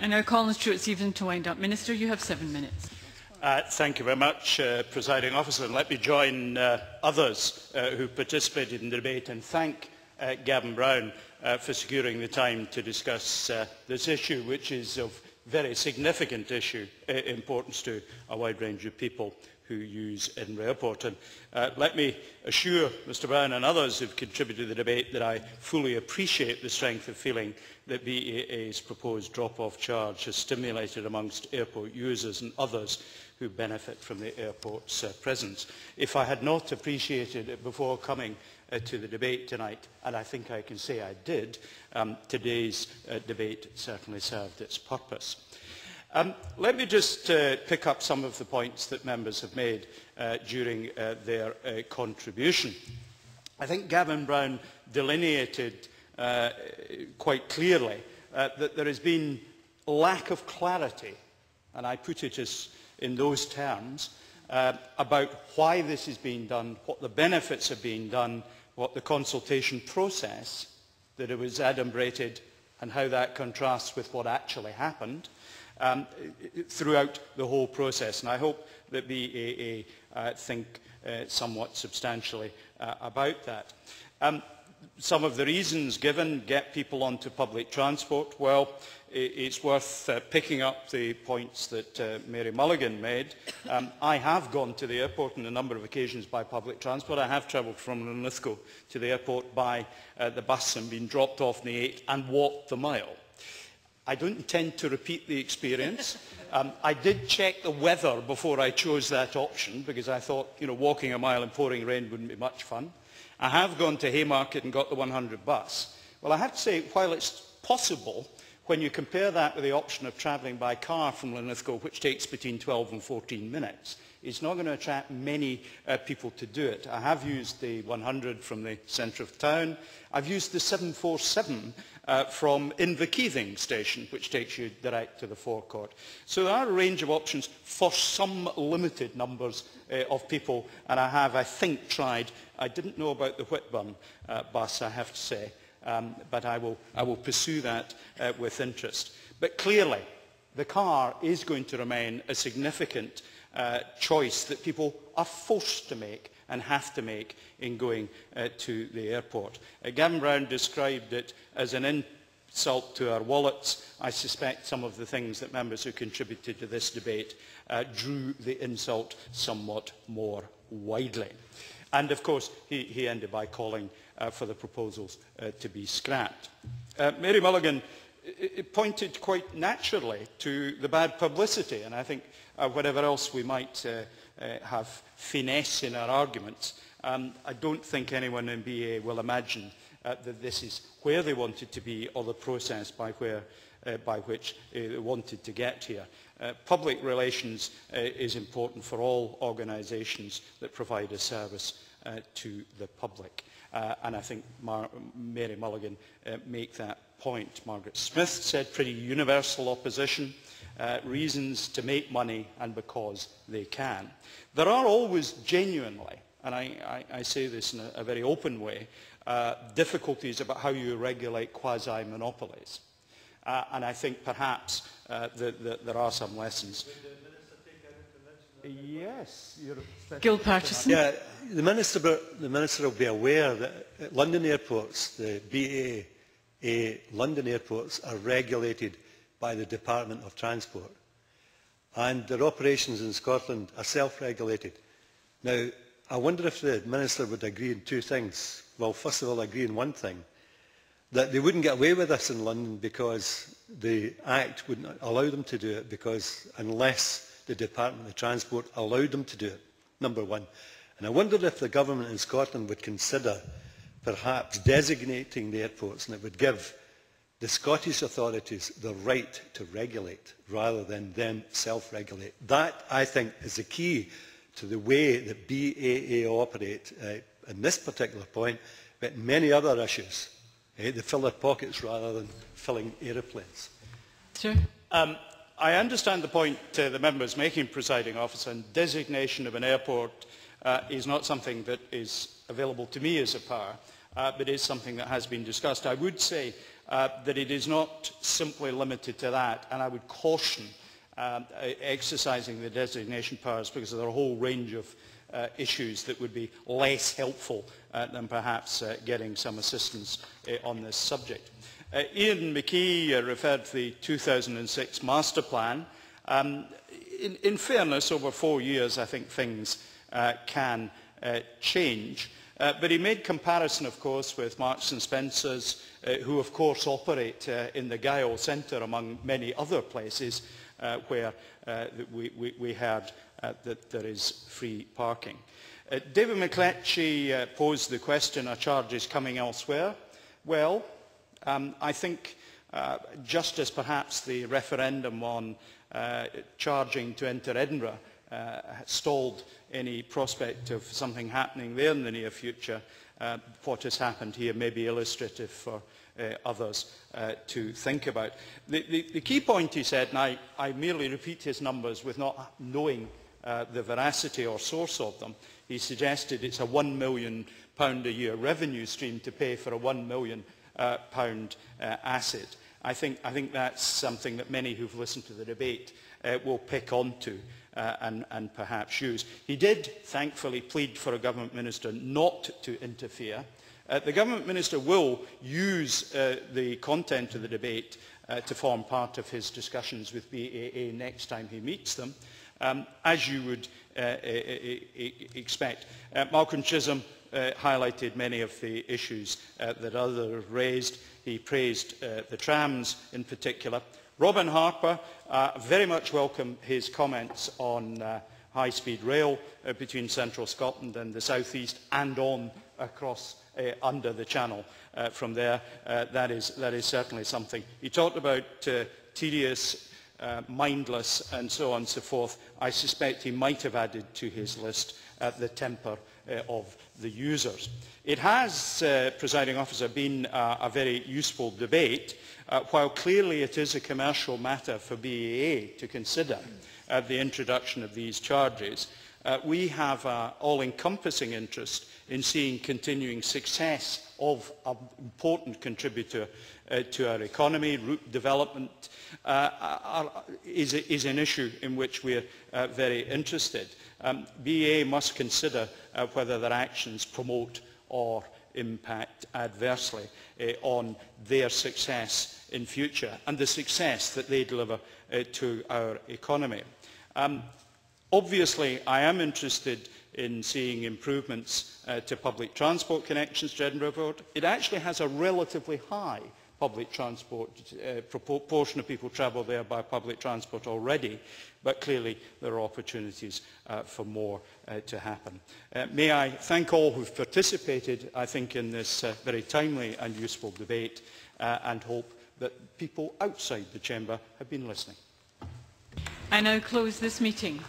I now call on Stewart Stevenson to wind up. Minister, you have 7 minutes. Thank you very much, Presiding Officer. And let me join others who participated in the debate and thank Gavin Brown for securing the time to discuss this issue, which is of very significant importance to a wide range of people who use Edinburgh Airport. And let me assure Mr Brown and others who have contributed to the debate that I fully appreciate the strength of feeling that BAA's proposed drop-off charge has stimulated amongst airport users and others who benefit from the airport's presence. If I had not appreciated it before coming to the debate tonight, and I think I can say I did, today's debate certainly served its purpose. Let me just pick up some of the points that members have made during their contribution. I think Gavin Brown delineated quite clearly that there has been lack of clarity, and I put it in those terms, about why this is being done, what the benefits are being done, what the consultation process that it was adumbrated and how that contrasts with what actually happened throughout the whole process. And I hope that BAA think somewhat substantially about that. Some of the reasons given: get people onto public transport. Well, it's worth picking up the points that Mary Mulligan made. I have gone to the airport on a number of occasions by public transport. I have travelled from Linlithgow to the airport by the bus and been dropped off in the 8 and walked the mile. I don't intend to repeat the experience. I did check the weather before I chose that option, because I thought, walking a mile in pouring rain wouldn't be much fun. I have gone to Haymarket and got the 100 bus. Well, I have to say, while it's possible, when you compare that with the option of travelling by car from Linlithgow, which takes between 12 and 14 minutes, it's not going to attract many people to do it. I have used the 100 from the centre of town. I've used the 747 from Inverkeithing station, which takes you direct to the forecourt. So there are a range of options for some limited numbers of people, and I have, I think, tried. I didn't know about the Whitburn bus, I have to say, but I will pursue that with interest. But clearly, the car is going to remain a significant choice that people are forced to make and have to make in going to the airport. Gavin Brown described it as an insult to our wallets. I suspect some of the things that members who contributed to this debate drew the insult somewhat more widely. And of course, he ended by calling for the proposals to be scrapped. Mary Mulligan pointed quite naturally to the bad publicity, and I think whatever else we might have finesse in our arguments, I don't think anyone in BA will imagine that this is where they wanted to be or the process by which they wanted to get here. Public relations is important for all organisations that provide a service to the public. And I think Mary Mulligan made that point. Margaret Smith said pretty universal opposition, reasons to make money and because they can. There are always genuinely, and I say this in a very open way, difficulties about how you regulate quasi-monopolies. And I think perhaps that there are some lessons. Yes. Gil Patterson. Yeah, the Minister will be aware that at London airports, the BAA London airports are regulated by the Department of Transport. And their operations in Scotland are self-regulated. Now, I wonder if the Minister would agree in two things. Well, first of all, agree in one thing, that they wouldn't get away with this in London because the Act wouldn't allow them to do it, because unless the Department of Transport allowed them to do it, number one. And I wondered if the government in Scotland would consider perhaps designating the airports, and it would give the Scottish authorities the right to regulate rather than them self-regulate. That, I think, is the key to the way that BAA operate in this particular point, but many other issues. They fill their pockets rather than filling aeroplanes. Sure. I understand the point the member is making, Presiding Officer, and designation of an airport is not something that is available to me as a power, but is something that has been discussed. I would say that it is not simply limited to that, and I would caution exercising the designation powers because there are a whole range of issues that would be less helpful than perhaps getting some assistance on this subject. Ian McKee referred to the 2006 master plan. In fairness, over 4 years I think things can change. But he made comparison, of course, with Marks and Spencer's, who of course operate in the Guile Centre among many other places where we heard that there is free parking. David McCletchie posed the question, are charges coming elsewhere? Well, I think just as perhaps the referendum on charging to enter Edinburgh stalled any prospect of something happening there in the near future, what has happened here may be illustrative for others to think about. The key point he said, and I merely repeat his numbers with not knowing the veracity or source of them, he suggested it's a £1 million a year revenue stream to pay for a £1 million asset. I think that's something that many who've listened to the debate will pick onto and perhaps use. He did, thankfully, plead for a government minister not to interfere. The government minister will use the content of the debate to form part of his discussions with BAA next time he meets them, as you would expect. Malcolm Chisholm highlighted many of the issues that others raised. He praised the trams in particular. Robin Harper very much welcomed his comments on high-speed rail between central Scotland and the south east and on across under the channel from there. That is certainly something. He talked about tedious, mindless and so on and so forth. I suspect he might have added to his list the temper of the users. It has, Presiding Officer, been a very useful debate. While clearly it is a commercial matter for BAA to consider the introduction of these charges, we have an all-encompassing interest in seeing continuing success of an important contributor to our economy. Route development is an issue in which we are very interested. BAA must consider whether their actions promote or impact adversely on their success in future and the success that they deliver to our economy. Obviously, I am interested in seeing improvements to public transport connections to Edinburgh Road. It actually has a relatively high public transport proportion of people travel there by public transport already, but clearly there are opportunities for more to happen. May I thank all who have participated, I think, in this very timely and useful debate, and hope that people outside the chamber have been listening. I now close this meeting.